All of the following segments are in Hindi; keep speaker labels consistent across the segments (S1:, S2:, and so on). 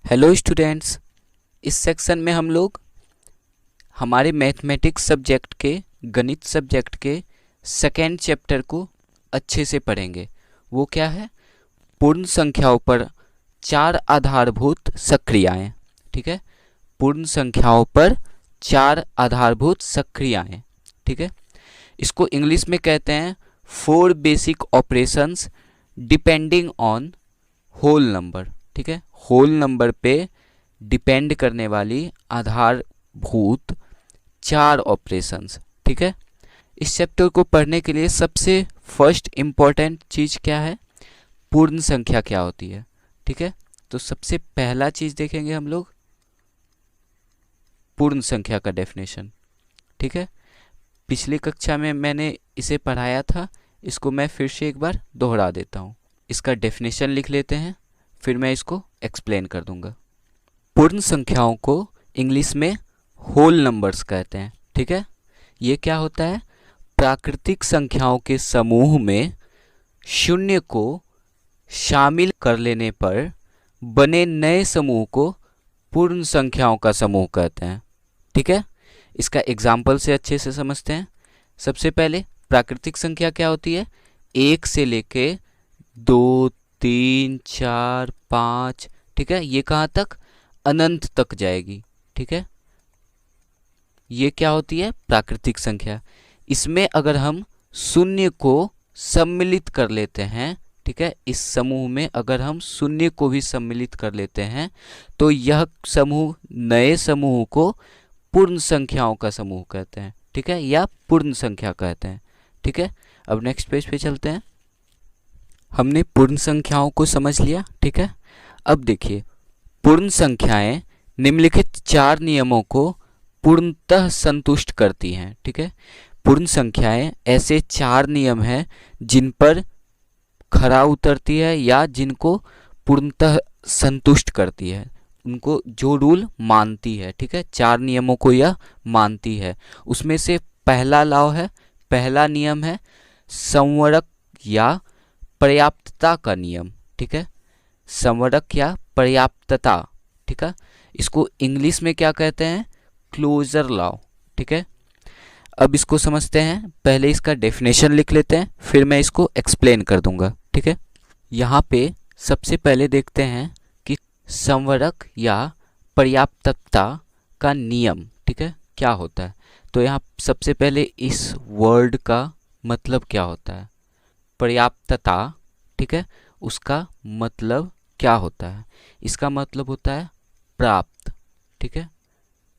S1: हेलो स्टूडेंट्स, इस सेक्शन में हम लोग हमारे मैथमेटिक्स सब्जेक्ट के गणित सब्जेक्ट के सेकेंड चैप्टर को अच्छे से पढ़ेंगे। वो क्या है? पूर्ण संख्याओं पर चार आधारभूत सक्रियाएं। ठीक है, पूर्ण संख्याओं पर चार आधारभूत सक्रियाएं। ठीक है, इसको इंग्लिश में कहते हैं 4 basic operations depending on whole number. ठीक है, होल नंबर पे डिपेंड करने वाली आधारभूत चार ऑपरेशंस। ठीक है, इस चैप्टर को पढ़ने के लिए सबसे फर्स्ट इम्पॉर्टेंट चीज़ क्या है? पूर्ण संख्या क्या होती है। ठीक है, तो सबसे पहला चीज़ देखेंगे हम लोग पूर्ण संख्या का डेफिनेशन। ठीक है, पिछली कक्षा में मैंने इसे पढ़ाया था, इसको मैं फिर से एक बार दोहरा देता हूँ। इसका डेफिनेशन लिख लेते हैं, फिर मैं इसको एक्सप्लेन कर दूंगा। पूर्ण संख्याओं को इंग्लिश में होल नंबर्स कहते हैं। ठीक है, ये क्या होता है? प्राकृतिक संख्याओं के समूह में शून्य को शामिल कर लेने पर बने नए समूह को पूर्ण संख्याओं का समूह कहते हैं। ठीक है, इसका एग्जाम्पल से अच्छे से समझते हैं। सबसे पहले प्राकृतिक संख्या क्या होती है? 1 से लेके 2, 3, 4, 5। ठीक है, ये कहाँ तक? अनंत तक जाएगी। ठीक है, ये क्या होती है? प्राकृतिक संख्या। इसमें अगर हम शून्य को सम्मिलित कर लेते हैं, ठीक है, इस समूह में अगर हम शून्य को भी सम्मिलित कर लेते हैं तो यह समूह, नए समूह को पूर्ण संख्याओं का समूह कहते हैं। ठीक है, या पूर्ण संख्या कहते हैं। ठीक है, अब नेक्स्ट पेज पे चलते हैं। हमने पूर्ण संख्याओं को समझ लिया। ठीक है, अब देखिए, पूर्ण संख्याएं निम्नलिखित चार नियमों को पूर्णतः संतुष्ट करती हैं। ठीक है, पूर्ण संख्याएं ऐसे चार नियम हैं जिन पर खरा उतरती है या जिनको पूर्णतः संतुष्ट करती है, उनको जो रूल मानती है। ठीक है, चार नियमों को यह मानती है। उसमें से पहला लॉ है, पहला नियम है संवरक या पर्याप्तता का नियम। ठीक है, संवरक या पर्याप्तता। ठीक है, इसको इंग्लिश में क्या कहते हैं? Closure law. ठीक है, अब इसको समझते हैं। पहले इसका डेफिनेशन लिख लेते हैं, फिर मैं इसको एक्सप्लेन कर दूंगा। ठीक है, यहाँ पे सबसे पहले देखते हैं कि संवरक या पर्याप्तता का नियम, ठीक है, क्या होता है। तो यहाँ सबसे पहले इस वर्ड का मतलब क्या होता है? पर्याप्तता। ठीक है, उसका मतलब क्या होता है? इसका मतलब होता है प्राप्त। ठीक है,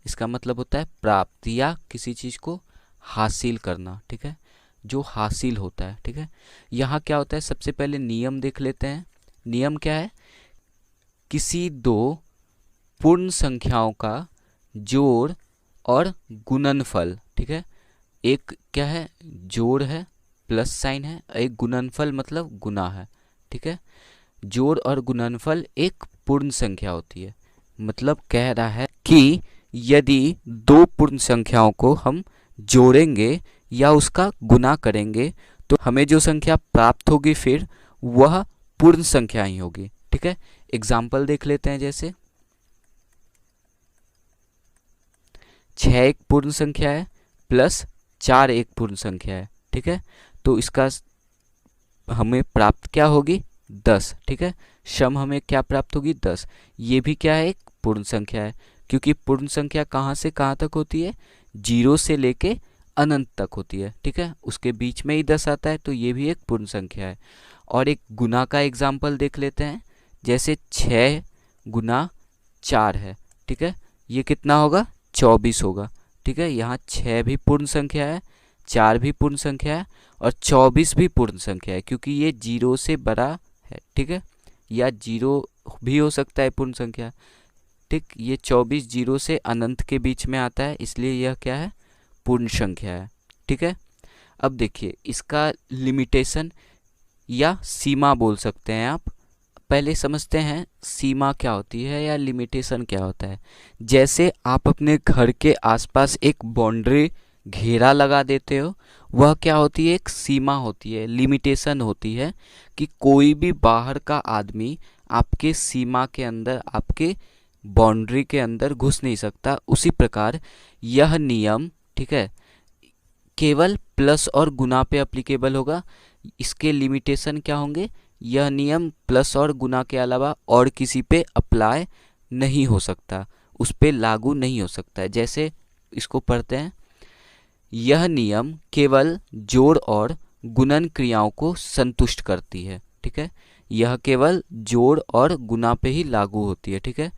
S1: इसका मतलब होता है प्राप्त या किसी चीज़ को हासिल करना। ठीक है, जो हासिल होता है। ठीक है, यहाँ क्या होता है? सबसे पहले नियम देख लेते हैं। नियम क्या है? किसी दो पूर्ण संख्याओं का जोड़ और गुणनफल। ठीक है, एक क्या है? जोड़ है, प्लस साइन है, एक गुणनफल मतलब गुना है। ठीक है, जोड़ और गुणनफल एक पूर्ण संख्या होती है। मतलब कह रहा है कि यदि दो पूर्ण संख्याओं को हम जोड़ेंगे या उसका गुना करेंगे तो हमें जो संख्या प्राप्त होगी फिर वह पूर्ण संख्या ही होगी। ठीक है, एग्जाम्पल देख लेते हैं। जैसे 6 एक पूर्ण संख्या है प्लस 4 एक पूर्ण संख्या है। ठीक है, तो इसका हमें प्राप्त क्या होगी? 10। ठीक है, सम हमें क्या प्राप्त होगी? 10। ये भी क्या है? एक पूर्ण संख्या है, क्योंकि पूर्ण संख्या कहाँ से कहाँ तक होती है? 0 से लेके अनंत तक होती है। ठीक है, उसके बीच में ही 10 आता है, तो ये भी एक पूर्ण संख्या है। और एक गुना का एग्जाम्पल देख लेते हैं। जैसे 6 गुना 4 है। ठीक है, ये कितना होगा? 24 होगा। ठीक है, यहाँ 6 भी पूर्ण संख्या है, 4 भी पूर्ण संख्या है और 24 भी पूर्ण संख्या है, क्योंकि ये 0 से बड़ा है। ठीक है, या 0 भी हो सकता है पूर्ण संख्या। ठीक, ये 24 0 से अनंत के बीच में आता है, इसलिए यह क्या है? पूर्ण संख्या है। ठीक है, अब देखिए इसका लिमिटेशन या सीमा बोल सकते हैं आप। पहले समझते हैं सीमा क्या होती है या लिमिटेशन क्या होता है। जैसे आप अपने घर के आसपास एक बाउंड्री, घेरा लगा देते हो, वह क्या होती है? एक सीमा होती है, लिमिटेशन होती है कि कोई भी बाहर का आदमी आपके सीमा के अंदर, आपके बाउंड्री के अंदर घुस नहीं सकता। उसी प्रकार यह नियम, ठीक है, केवल प्लस और गुना पे अप्लीकेबल होगा। इसके लिमिटेशन क्या होंगे? यह नियम प्लस और गुना के अलावा और किसी पे अप्लाई नहीं हो सकता, उस पे लागू नहीं हो सकता है। जैसे इसको पढ़ते हैं, यह नियम केवल जोड़ और गुणन क्रियाओं को संतुष्ट करती है, ठीक है। यह केवल जोड़ और गुना पे ही लागू होती है, ठीक है,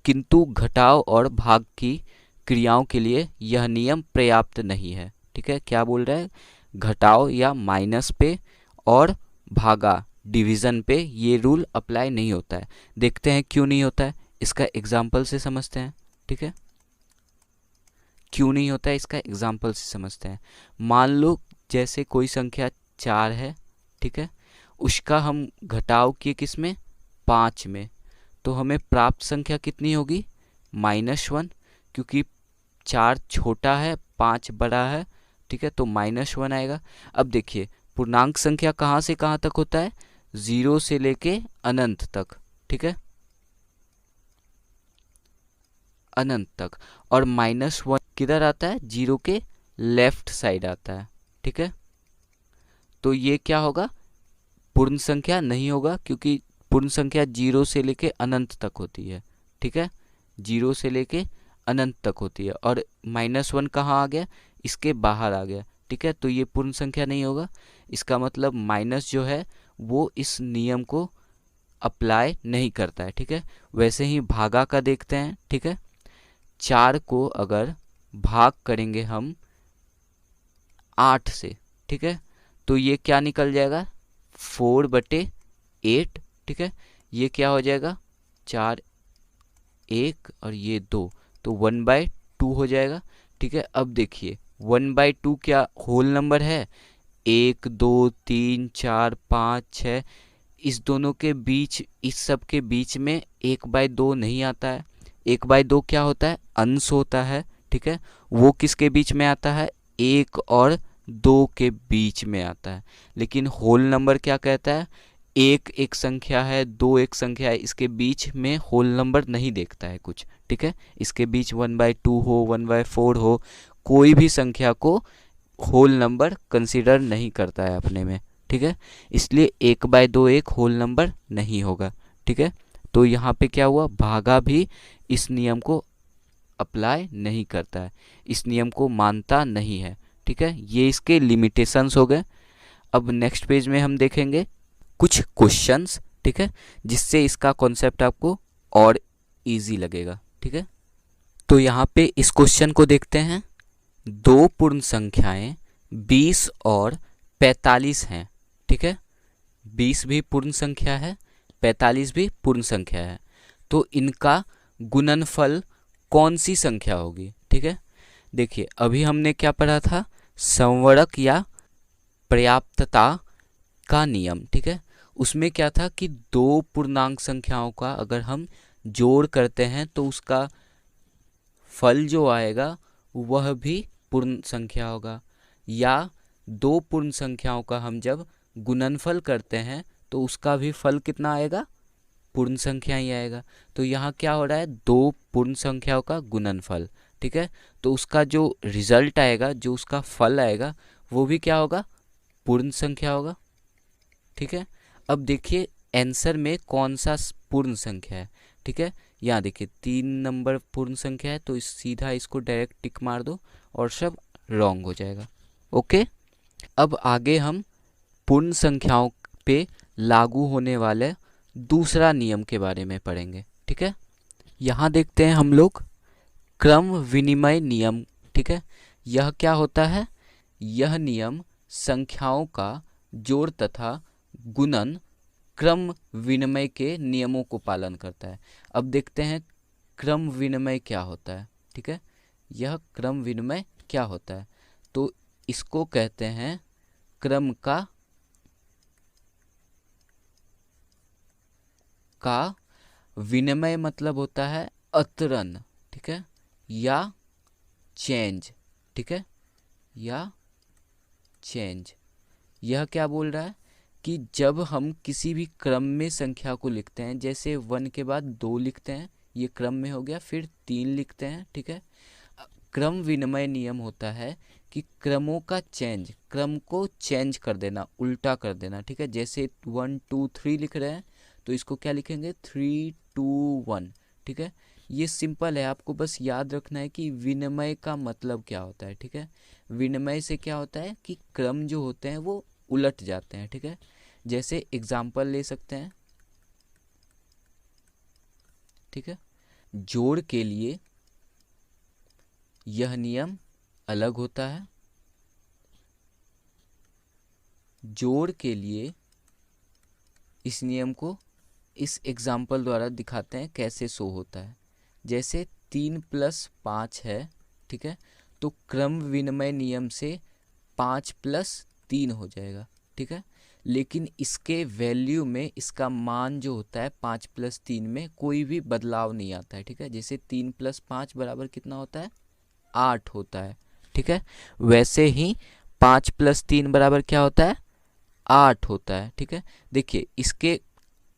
S1: किंतु घटाव और भाग की क्रियाओं के लिए यह नियम पर्याप्त नहीं है, ठीक है। क्या बोल रहा है? घटाव या माइनस पे और भागा डिवीजन पे ये रूल अप्लाई नहीं होता है। देखते हैं क्यों नहीं होता है, इसका एग्जाम्पल से समझते हैं, ठीक है। क्यों नहीं होता है इसका एग्जाम्पल से समझते हैं। मान लो जैसे कोई संख्या 4 है, ठीक है, उसका हम घटाव किए किस में? 5 में, तो हमें प्राप्त संख्या कितनी होगी? -1, क्योंकि 4 छोटा है 5 बड़ा है, ठीक है, तो -1 आएगा। अब देखिए पूर्णांक संख्या कहाँ से कहाँ तक होता है? 0 से लेके अनंत तक, ठीक है, अनंत तक। और -1 किधर आता है? 0 के लेफ्ट साइड आता है, ठीक है। तो ये क्या होगा? पूर्ण संख्या नहीं होगा, क्योंकि पूर्ण संख्या 0 से लेके अनंत तक होती है, ठीक है, 0 से लेके अनंत तक होती है। और -1 कहाँ आ गया? इसके बाहर आ गया, ठीक है, तो ये पूर्ण संख्या नहीं होगा। इसका मतलब माइनस जो है वो इस नियम को अप्लाई नहीं करता है, ठीक है। वैसे ही भागा का देखते हैं, ठीक है। 4 को अगर भाग करेंगे हम 8 से, ठीक है, तो ये क्या निकल जाएगा? 4/8, ठीक है। ये क्या हो जाएगा? 4 1 और ये 2, तो 1/2 हो जाएगा, ठीक है। अब देखिए 1/2 क्या होल नंबर है? 1 2 3 4 5 6, इस दोनों के बीच, इस सब के बीच में 1/2 नहीं आता है। 1/2 क्या होता है? अंश होता है, ठीक है। वो किसके बीच में आता है? 1 और 2 के बीच में आता है। लेकिन होल नंबर क्या कहता है? 1 एक संख्या है, 2 एक संख्या है, इसके बीच में होल नंबर नहीं देखता है कुछ, ठीक है। इसके बीच 1/2 हो, 1/4 हो, कोई भी संख्या को होल नंबर कंसीडर नहीं करता है अपने में, ठीक है। इसलिए 1/2 एक होल नंबर नहीं होगा, ठीक है। तो यहाँ पे क्या हुआ? भागा भी इस नियम को अप्लाई नहीं करता है, इस नियम को मानता नहीं है, ठीक है। ये इसके लिमिटेशंस हो गए। अब नेक्स्ट पेज में हम देखेंगे कुछ क्वेश्चंस, ठीक है, जिससे इसका कॉन्सेप्ट आपको और इजी लगेगा, ठीक है। तो यहाँ पे इस क्वेश्चन को देखते हैं। दो पूर्ण संख्याएं 20 और 45 हैं, ठीक है। 20 भी पूर्ण संख्या है, 45 भी पूर्ण संख्या है, तो इनका गुणनफल कौन सी संख्या होगी, ठीक है। देखिए अभी हमने क्या पढ़ा था? संवरक या पर्याप्तता का नियम, ठीक है। उसमें क्या था कि दो पूर्णांक संख्याओं का अगर हम जोड़ करते हैं तो उसका फल जो आएगा वह भी पूर्ण संख्या होगा, या दो पूर्ण संख्याओं का हम जब गुणनफल करते हैं तो उसका भी फल कितना आएगा? पूर्ण संख्या ही आएगा। तो यहाँ क्या हो रहा है? दो पूर्ण संख्याओं का गुणनफल, ठीक है। तो उसका जो रिजल्ट आएगा, जो उसका फल आएगा, वो भी क्या होगा? पूर्ण संख्या होगा, ठीक है। अब देखिए आंसर में कौन सा पूर्ण संख्या है, ठीक है। यहाँ देखिए 3 नंबर पूर्ण संख्या है, तो सीधा इसको डायरेक्ट टिक मार दो और सब रॉन्ग हो जाएगा, ओके। अब आगे हम पूर्ण संख्याओं पे लागू होने वाले दूसरा नियम के बारे में पढ़ेंगे, ठीक है। यहाँ देखते हैं हम लोग क्रम विनिमय नियम, ठीक है। यह क्या होता है? यह नियम संख्याओं का जोड़ तथा गुणन क्रम विनिमय के नियमों को पालन करता है। अब देखते हैं क्रम विनिमय क्या होता है, ठीक है। यह क्रम विनिमय क्या होता है? तो इसको कहते हैं क्रम का विनिमय, मतलब होता है अतरण, ठीक है, या चेंज, ठीक है, या चेंज। यह क्या बोल रहा है कि जब हम किसी भी क्रम में संख्या को लिखते हैं, जैसे 1 के बाद 2 लिखते हैं ये क्रम में हो गया, फिर 3 लिखते हैं, ठीक है। क्रम विनिमय नियम होता है कि क्रमों का चेंज, क्रम को चेंज कर देना, उल्टा कर देना, ठीक है। जैसे 1 2 3 लिख रहे हैं तो इसको क्या लिखेंगे 3 2 1, ठीक है। ये सिंपल है, आपको बस याद रखना है कि विनिमय का मतलब क्या होता है, ठीक है। विनिमय से क्या होता है कि क्रम जो होते हैं वो उलट जाते हैं, ठीक है। जैसे एग्जाम्पल ले सकते हैं, ठीक है। जोड़ के लिए यह नियम अलग होता है, जोड़ के लिए इस नियम को इस एग्जाम्पल द्वारा दिखाते हैं कैसे शो होता है। जैसे 3 + 5 है, ठीक है, तो क्रम विनिमय नियम से 5 + 3 हो जाएगा, ठीक है। लेकिन इसके वैल्यू में इसका मान जो होता है 5 + 3 में कोई भी बदलाव नहीं आता है, ठीक है। जैसे 3 + 5 बराबर कितना होता है 8 होता है, ठीक है। वैसे ही 5 + 3 बराबर क्या होता है 8 होता है, ठीक है। देखिए इसके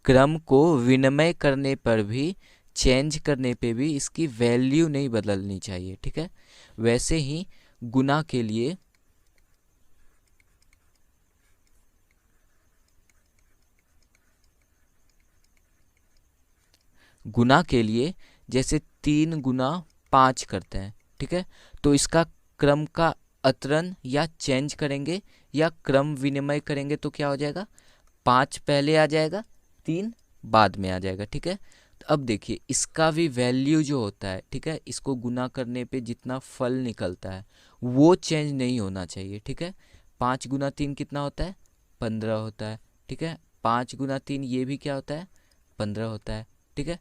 S1: क्रम को विनिमय करने पर भी, चेंज करने पे भी इसकी वैल्यू नहीं बदलनी चाहिए, ठीक है। वैसे ही गुना के लिए जैसे 3 × 5 करते हैं, ठीक है, तो इसका क्रम का अतरण या चेंज करेंगे या क्रम विनिमय करेंगे तो क्या हो जाएगा 5 पहले आ जाएगा, 3 बाद में आ जाएगा, ठीक है। तो अब देखिए इसका भी वैल्यू जो होता है, ठीक है, इसको गुना करने पे जितना फल निकलता है वो चेंज नहीं होना चाहिए, ठीक है। 5 × 3 कितना होता है 15 होता है, ठीक है। 5 × 3 ये भी क्या होता है 15 होता है, ठीक है।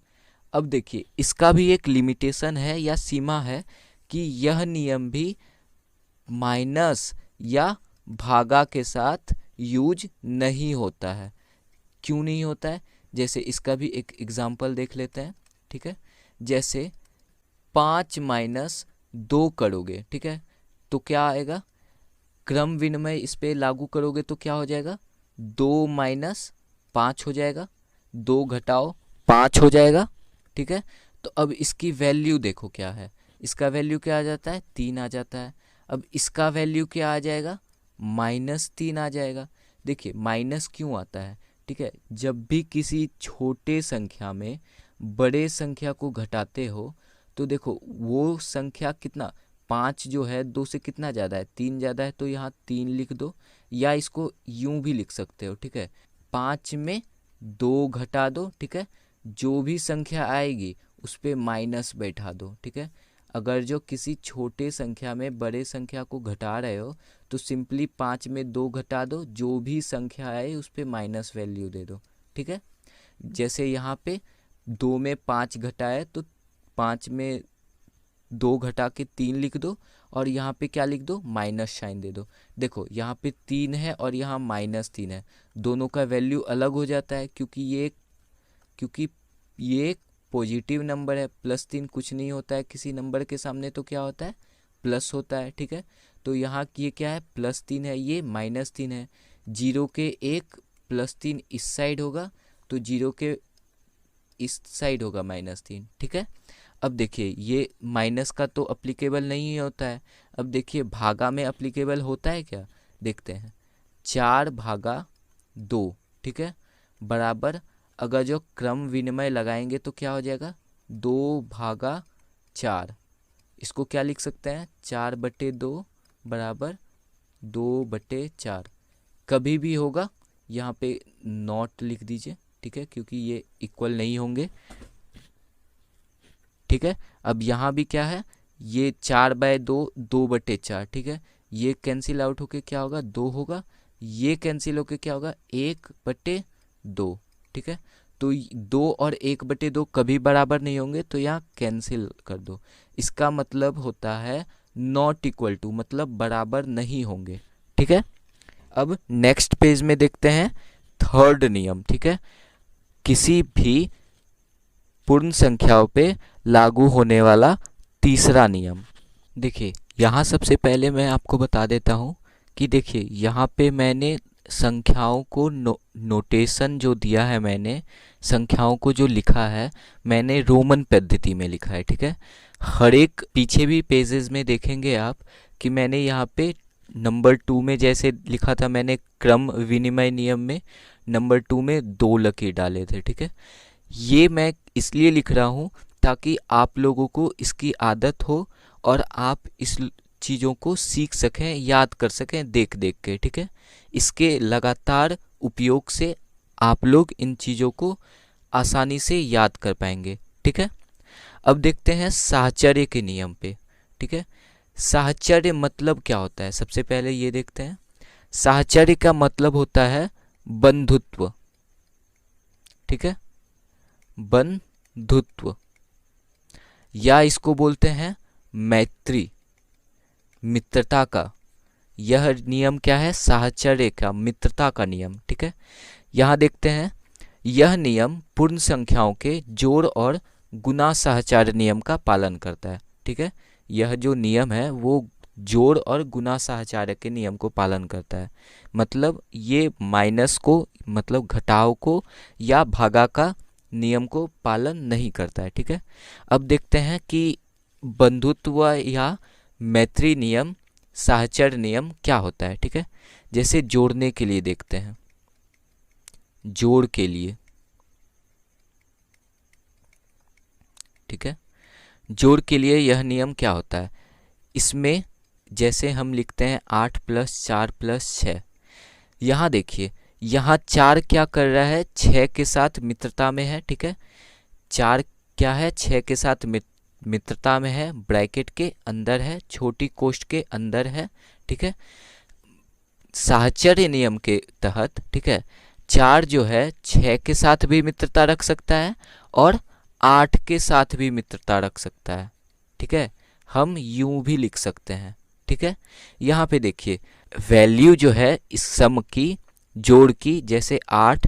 S1: अब देखिए इसका भी एक लिमिटेशन है या सीमा है कि यह नियम भी माइनस या भागा के साथ यूज नहीं होता है। क्यों नहीं होता है, जैसे इसका भी एक एग्जाम्पल देख लेते हैं, ठीक है। जैसे 5 - 2 करोगे, ठीक है, तो क्या आएगा क्रम विनिमय इस पे लागू करोगे तो क्या हो जाएगा 2 - 5 हो जाएगा, 2 घटाओ 5 हो जाएगा, ठीक है। तो अब इसकी वैल्यू देखो क्या है, इसका वैल्यू क्या आ जाता है 3 आ जाता है। अब इसका वैल्यू क्या आ जाएगा -3 आ जाएगा। देखिए माइनस क्यों आता है, ठीक है, जब भी किसी छोटे संख्या में बड़े संख्या को घटाते हो तो देखो वो संख्या कितना 5 जो है 2 से कितना ज़्यादा है 3 ज़्यादा है, तो यहाँ 3 लिख दो, या इसको यूं भी लिख सकते हो, ठीक है। 5 में 2 घटा दो, ठीक है, जो भी संख्या आएगी उस पर माइनस बैठा दो, ठीक है। अगर जो किसी छोटे संख्या में बड़े संख्या को घटा रहे हो तो सिंपली 5 में 2 घटा दो, जो भी संख्या आए उस पर माइनस वैल्यू दे दो, ठीक है। जैसे यहाँ पे 2 में 5 घटाए तो 5 में 2 घटा के 3 लिख दो, और यहाँ पे क्या लिख दो माइनस साइन दे दो। देखो यहाँ पे 3 है और यहाँ -3 है, दोनों का वैल्यू अलग हो जाता है क्योंकि ये एक पॉजिटिव नंबर है, +3 कुछ नहीं होता है किसी नंबर के सामने, तो क्या होता है प्लस होता है, ठीक है। तो यहाँ ये क्या है +3 है, ये -3 है, 0 के 1 +3 इस साइड होगा तो 0 के इस साइड होगा -3, ठीक है। अब देखिए ये माइनस का तो अप्लीकेबल नहीं होता है, अब देखिए भागा में अप्लीकेबल होता है क्या, देखते हैं 4/2, ठीक है, बराबर अगर जो क्रम विनिमय लगाएंगे तो क्या हो जाएगा 2/4। इसको क्या लिख सकते हैं 4/2 बराबर 2/4। कभी भी होगा यहाँ पे नॉट लिख दीजिए, ठीक है, क्योंकि ये इक्वल नहीं होंगे, ठीक है। अब यहाँ भी क्या है ये 4/2 2/4, ठीक है, ये कैंसिल आउट होके क्या होगा 2 होगा, ये कैंसिल होके क्या होगा 1/2, ठीक है। तो 2 और 1/2 कभी बराबर नहीं होंगे तो यहाँ कैंसिल कर दो, इसका मतलब होता है नॉट इक्वल टू, मतलब बराबर नहीं होंगे, ठीक है। अब नेक्स्ट पेज में देखते हैं थर्ड नियम, ठीक है, किसी भी पूर्ण संख्याओं पे लागू होने वाला तीसरा नियम। देखिए यहाँ सबसे पहले मैं आपको बता देता हूँ कि देखिए यहाँ पे मैंने संख्याओं को नोटेशन जो दिया है मैंने, संख्याओं को जो लिखा है मैंने रोमन पद्धति में लिखा है, ठीक है। हर एक पीछे भी पेजेस में देखेंगे आप कि मैंने यहाँ पे नंबर 2 में जैसे लिखा था, मैंने क्रम विनिमय नियम में नंबर 2 में 2 लकीर डाले थे, ठीक है। ये मैं इसलिए लिख रहा हूँ ताकि आप लोगों को इसकी आदत हो और आप इस चीज़ों को सीख सकें, याद कर सकें देख देख के, ठीक है। इसके लगातार उपयोग से आप लोग इन चीज़ों को आसानी से याद कर पाएंगे, ठीक है। अब देखते हैं साहचर्य के नियम पे, ठीक है। साहचर्य मतलब क्या होता है, सबसे पहले ये देखते हैं। साहचर्य का मतलब होता है बंधुत्व, ठीक है, बंधुत्व, या इसको बोलते हैं मैत्री, मित्रता का। यह नियम क्या है, साहचर्य का, मित्रता का नियम, ठीक है। यहाँ देखते हैं, यह नियम पूर्ण संख्याओं के जोड़ और गुना साहचर्य नियम का पालन करता है, ठीक है। यह जो नियम है वो जोड़ और गुना साहचर्य के नियम को पालन करता है। मतलब ये माइनस को, मतलब घटाव को या भागा का नियम को पालन नहीं करता है, ठीक है। अब देखते हैं कि बंधुत्व या मैत्री नियम, साहचर्य नियम क्या होता है, ठीक है। जैसे जोड़ने के लिए देखते हैं, जोड़ के लिए, ठीक है। जोड़ के लिए यह नियम क्या होता है, इसमें जैसे हम लिखते हैं 8 + 4 + 6। यहाँ देखिए, यहाँ 4 क्या कर रहा है, 6 के साथ मित्रता में है, ठीक है। 4 क्या है, 6 के साथ मित्रता में है, ब्रैकेट के अंदर है, छोटी कोष्ठ के अंदर है, ठीक है। साहचर्य नियम के तहत, ठीक है, 4 जो है 6 के साथ भी मित्रता रख सकता है और 8 के साथ भी मित्रता रख सकता है, ठीक है। हम यूं भी लिख सकते हैं, ठीक है। यहाँ पे देखिए वैल्यू जो है इस सम की, जोड़ की, जैसे 8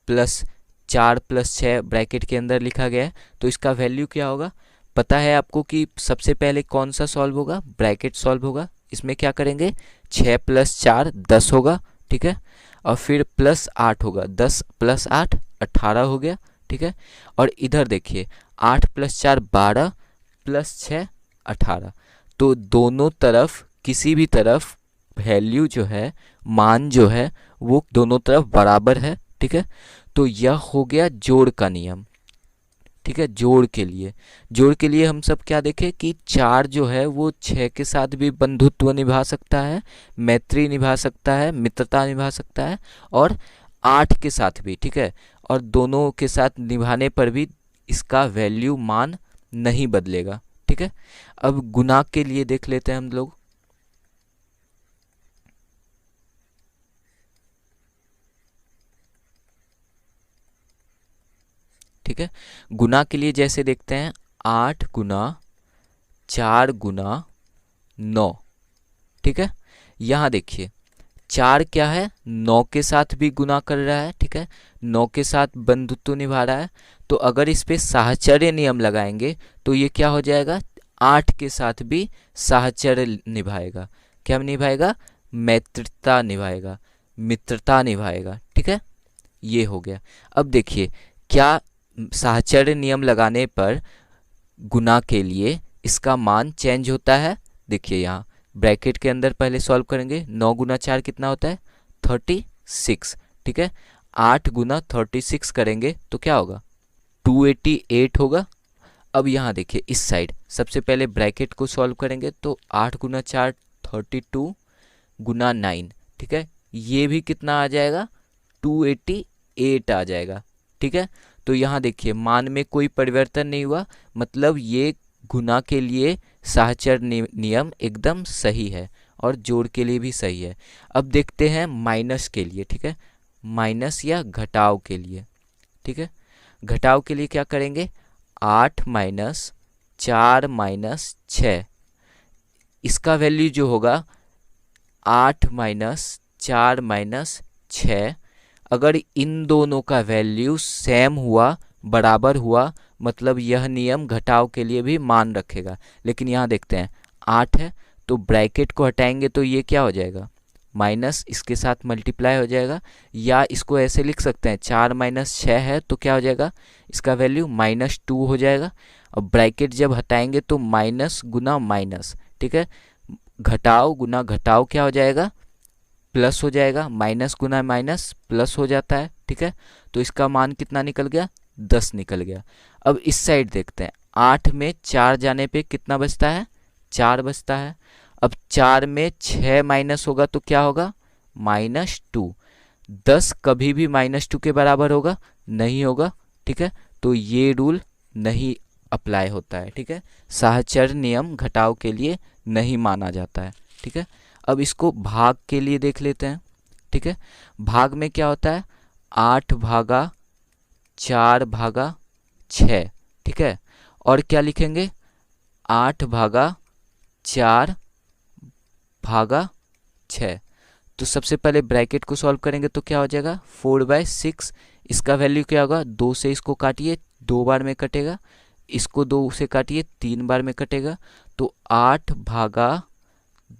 S1: + 4 + 6 ब्रैकेट के अंदर लिखा गया है, तो इसका वैल्यू क्या होगा पता है आपको कि सबसे पहले कौन सा सॉल्व होगा, ब्रैकेट सॉल्व होगा। इसमें क्या करेंगे, 6 + 4 10 होगा, ठीक है, और फिर +8 होगा, 10 + 8 18 हो गया, ठीक है। और इधर देखिए 8 + 4 12 + 6 18। तो दोनों तरफ, किसी भी तरफ वैल्यू जो है, मान जो है वो दोनों तरफ बराबर है, ठीक है। तो यह हो गया जोड़ का नियम, ठीक है। जोड़ के लिए हम सब क्या देखें कि 4 जो है वो 6 के साथ भी बंधुत्व निभा सकता है, मैत्री निभा सकता है, मित्रता निभा सकता है, और 8 के साथ भी, ठीक है। और दोनों के साथ निभाने पर भी इसका वैल्यू, मान नहीं बदलेगा, ठीक है। अब गुना के लिए देख लेते हैं हम लोग। ठीक है, गुना के लिए जैसे देखते हैं 8 × 4 × 9, ठीक है। यहाँ देखिए 4 क्या है, 9 के साथ भी गुना कर रहा है, ठीक है, 9 के साथ बंधुत्व निभा रहा है। तो अगर इस पे साहचर्य नियम लगाएंगे तो ये क्या हो जाएगा, 8 के साथ भी साहचर्य निभाएगा। क्या निभाएगा, मैत्रिता निभाएगा, मित्रता निभाएगा, ठीक है। ये हो गया। अब देखिए क्या साहचर्य नियम लगाने पर गुना के लिए इसका मान चेंज होता है। देखिए यहाँ ब्रैकेट के अंदर पहले सॉल्व करेंगे, 9 × 4 कितना होता है, 36, ठीक है। 8 × 36 करेंगे तो क्या होगा, 288 होगा। अब यहाँ देखिए इस साइड सबसे पहले ब्रैकेट को सॉल्व करेंगे तो 8 × 4 32 × 9, ठीक है। ये भी कितना आ जाएगा, 288 आ जाएगा, ठीक है। तो यहाँ देखिए मान में कोई परिवर्तन नहीं हुआ, मतलब ये गुना के लिए साहचर्य नियम एकदम सही है और जोड़ के लिए भी सही है। अब देखते हैं माइनस के लिए, ठीक है, माइनस या घटाव के लिए, ठीक है। घटाव के लिए क्या करेंगे, 8 - 4 - 6, इसका वैल्यू जो होगा 8 - 4 - 6, अगर इन दोनों का वैल्यू सेम हुआ, बराबर हुआ, मतलब यह नियम घटाव के लिए भी मान रखेगा। लेकिन यहाँ देखते हैं 8 है तो ब्रैकेट को हटाएंगे तो ये क्या हो जाएगा, माइनस इसके साथ मल्टीप्लाई हो जाएगा, या इसको ऐसे लिख सकते हैं 4 माइनस 6 है तो क्या हो जाएगा, इसका वैल्यू -2 हो जाएगा। अब ब्रैकेट जब हटाएंगे तो माइनस गुना माइनस, ठीक है, घटाओ गुना घटाओ क्या हो जाएगा, प्लस हो जाएगा, माइनस गुना माइनस प्लस हो जाता है, ठीक है। तो इसका मान कितना निकल गया, 10 निकल गया। अब इस साइड देखते हैं, 8 में 4 जाने पे कितना बचता है, 4 बचता है। अब 4 में 6 माइनस होगा तो क्या होगा, -2। 10 कभी भी -2 के बराबर होगा, नहीं होगा, ठीक है। तो ये रूल नहीं अप्लाई होता है, ठीक है, साहचर्य नियम घटाव के लिए नहीं माना जाता है, ठीक है। अब इसको भाग के लिए देख लेते हैं, ठीक है। भाग में क्या होता है, 8 भागा 4 भागा 6, ठीक है। और क्या लिखेंगे, 8 भागा 4 भागा 6। तो सबसे पहले ब्रैकेट को सॉल्व करेंगे तो क्या हो जाएगा, 4/6। इसका वैल्यू क्या होगा, 2 से इसको काटिए 2 बार में कटेगा, इसको 2 से काटिए 3 बार में कटेगा, तो 8 भागा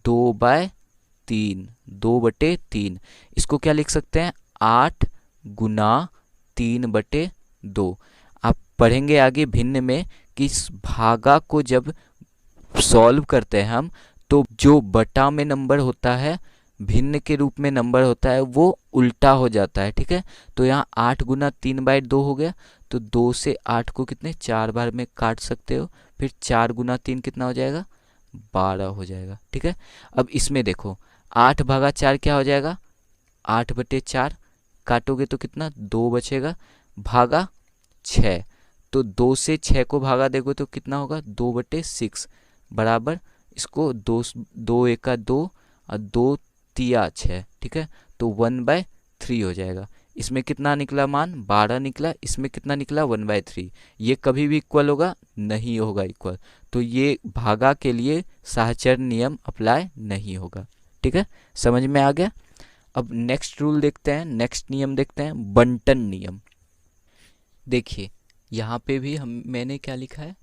S1: 2/3, 2/3। इसको क्या लिख सकते हैं, 8 गुना 3/2। आप पढ़ेंगे आगे भिन्न में कि इस भागा को जब सॉल्व करते हैं हम, तो जो बटा में नंबर होता है, भिन्न के रूप में नंबर होता है, वो उल्टा हो जाता है, ठीक है। तो यहाँ 8 गुना 3/2 हो गया, तो 2 से 8 को कितने 4 बार में काट सकते हो, फिर 4 गुना 3 कितना हो जाएगा, 12 हो जाएगा, ठीक है। अब इसमें देखो 8 भागा 4 क्या हो जाएगा, 8/4, काटोगे तो कितना 2 बचेगा, भागा 6, तो 2 से 6 को भागा देखो तो कितना होगा, 2/6 बराबर, इसको 2 1 2 और 2 3 6, ठीक है। तो 1/3 हो जाएगा। इसमें कितना निकला मान, 12 निकला, इसमें कितना निकला 1/3। ये कभी भी इक्वल होगा, नहीं होगा इक्वल, तो ये भागा के लिए साहचर्य नियम अप्लाई नहीं होगा, ठीक है, समझ में आ गया। अब नेक्स्ट रूल देखते हैं, नेक्स्ट नियम देखते हैं, बंटन नियम। देखिए यहाँ पे भी मैंने क्या लिखा है,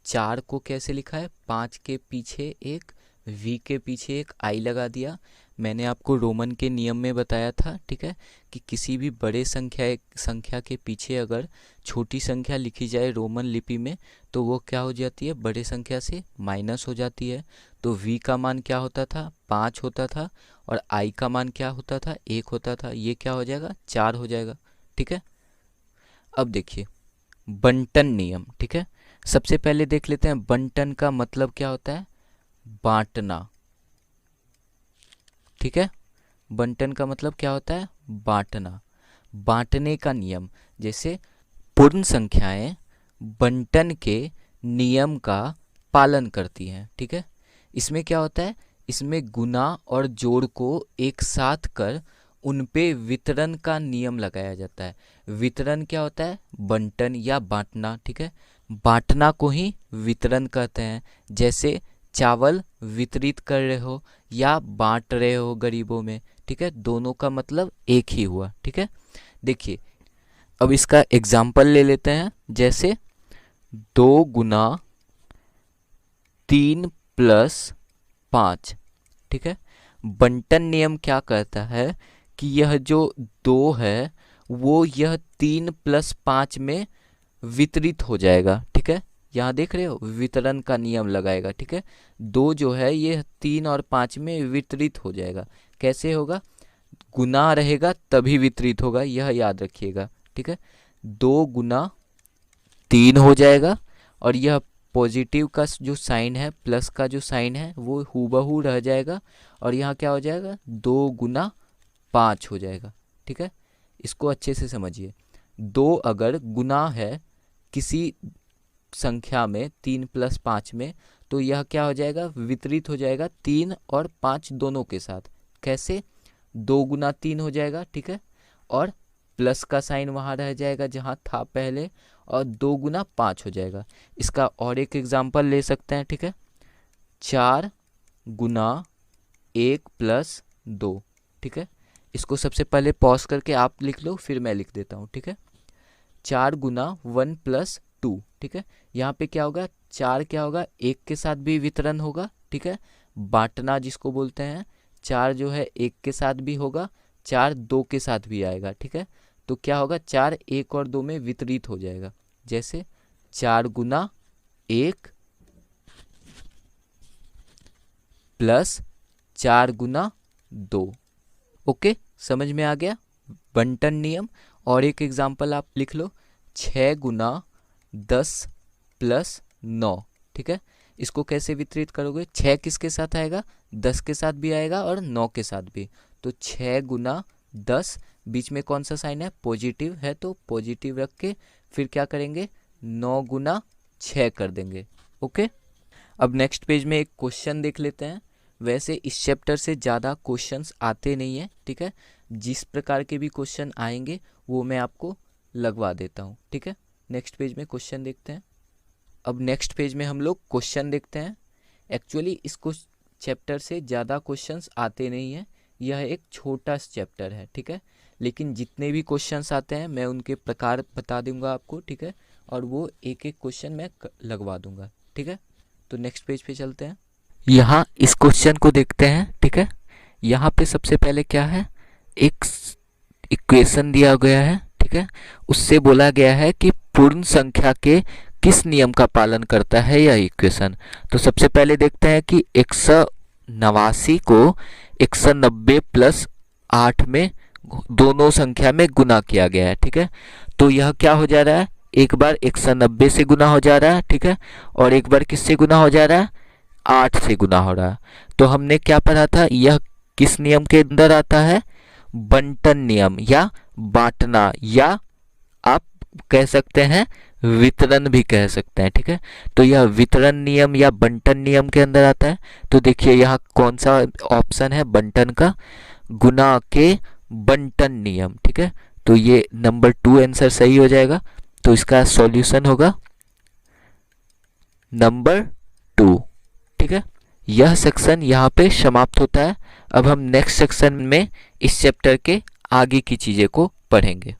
S1: 4 को कैसे लिखा है, 5 के पीछे एक v के पीछे एक i लगा दिया। मैंने आपको रोमन के नियम में बताया था, ठीक है, कि किसी भी बड़े संख्या के पीछे अगर छोटी संख्या लिखी जाए रोमन लिपि में, तो वो क्या हो जाती है, बड़े संख्या से माइनस हो जाती है। तो v का मान क्या होता था, 5 होता था, और i का मान क्या होता था, 1 होता था। ये क्या हो जाएगा, 4 हो जाएगा, ठीक है। अब देखिए बंटन नियम, ठीक है। सबसे पहले देख लेते हैं बंटन का मतलब क्या होता है, बांटना, ठीक है। बंटन का मतलब क्या होता है, बांटना, बांटने का नियम। जैसे पूर्ण संख्याएं बंटन के नियम का पालन करती हैं, ठीक है। इसमें क्या होता है, इसमें गुना और जोड़ को एक साथ कर उन पे वितरण का नियम लगाया जाता है। वितरण क्या होता है, बंटन या बांटना, ठीक है। बांटना को ही वितरण कहते हैं। जैसे चावल वितरित कर रहे हो या बांट रहे हो गरीबों में, ठीक है, दोनों का मतलब एक ही हुआ, ठीक है। देखिए अब इसका एग्जाम्पल ले लेते हैं। जैसे 2 गुना 3 + 5, ठीक है। बंटन नियम क्या कहता है कि यह जो 2 है वो यह 3 + 5 में वितरित हो जाएगा, ठीक है। यहाँ देख रहे हो वितरण का नियम लगाएगा, ठीक है। 2 जो है ये 3 और 5 में वितरित हो जाएगा। कैसे होगा, गुना रहेगा तभी वितरित होगा, यह याद रखिएगा, ठीक है। 2 गुना 3 हो जाएगा, और यह पॉजिटिव का जो साइन है, प्लस का जो साइन है, वो हूबहू रह जाएगा, और यहाँ क्या हो जाएगा, 2 गुना 5 हो जाएगा, ठीक है। इसको अच्छे से समझिए। 2 अगर गुना है किसी संख्या में 3 + 5 में, तो यह क्या हो जाएगा, वितरित हो जाएगा 3 और 5 दोनों के साथ। कैसे, 2 गुना 3 हो जाएगा, ठीक है, और प्लस का साइन वहाँ रह जाएगा जहाँ था पहले, और 2 गुना 5 हो जाएगा। इसका और एक एग्जाम्पल ले सकते हैं, ठीक है। 4 गुना 1 + 2, ठीक है। इसको सबसे पहले पॉज करके आप लिख लो, फिर मैं लिख देता हूँ, ठीक है। 4 गुना 1 + 2, ठीक है। यहाँ पे क्या होगा, 4 क्या होगा, 1 के साथ भी वितरण होगा, ठीक है, बांटना जिसको बोलते हैं। 4 जो है 1 के साथ भी होगा, 4 2 के साथ भी आएगा, ठीक है। तो क्या होगा, 4 1 और 2 में वितरित हो जाएगा। जैसे 4 गुना 1 प्लस 4 गुना 2। ओके, समझ में आ गया बंटन नियम। और एक एग्जाम्पल आप लिख लो, 6 गुना 10 प्लस 9, ठीक है। इसको कैसे वितरित करोगे, 6 किसके साथ आएगा, 10 के साथ भी आएगा और 9 के साथ भी। तो 6 गुना 10, बीच में कौन सा साइन है, पॉजिटिव है, तो पॉजिटिव रख के फिर क्या करेंगे, 9 गुना 6 कर देंगे। ओके, अब नेक्स्ट पेज में एक क्वेश्चन देख लेते हैं। वैसे इस चैप्टर से ज़्यादा क्वेश्चंस आते नहीं हैं, ठीक है। जिस प्रकार के भी क्वेश्चन आएंगे वो मैं आपको लगवा देता हूँ, ठीक है। नेक्स्ट पेज में क्वेश्चन देखते हैं। अब नेक्स्ट पेज में हम लोग क्वेश्चन देखते हैं। एक्चुअली इस चैप्टर से ज़्यादा क्वेश्चंस आते नहीं हैं, यह एक छोटा चैप्टर है, ठीक है। लेकिन जितने भी क्वेश्चंस आते हैं मैं उनके प्रकार बता दूंगा आपको, ठीक है। और वो एक एक क्वेश्चन मैं लगवा दूंगा, ठीक है। तो नेक्स्ट पेज पे चलते हैं। यहाँ इस क्वेश्चन को देखते हैं, ठीक है। यहाँ पे सबसे पहले क्या है, एक इक्वेशन दिया गया है, ठीक है। उससे बोला गया है कि पूर्ण संख्या के किस नियम का पालन करता है यह इक्वेशन। तो सबसे पहले देखते हैं कि 189 को 190 प्लस 8 में दोनों संख्या में गुना किया गया है, ठीक है। तो यह क्या हो जा रहा है, एक बार 190 से गुना हो जा रहा है, ठीक है। और एक बार किससे गुना हो जा रहा है, 8 से गुना हो रहा है। तो हमने क्या पढ़ा था, यह किस नियम के अंदर आता है, बंटन नियम या बांटना, या आप कह सकते हैं वितरण भी कह सकते हैं, ठीक है। तो यह वितरण नियम या बंटन नियम के अंदर आता है। तो देखिए यहाँ कौन सा ऑप्शन है बंटन का, गुना के बंटन नियम, ठीक है। तो ये नंबर 2 आंसर सही हो जाएगा। तो इसका सॉल्यूशन होगा नंबर 2, ठीक है। यह सेक्शन यहाँ पे समाप्त होता है। अब हम नेक्स्ट सेक्शन में इस चैप्टर के आगे की चीज़ें को पढ़ेंगे।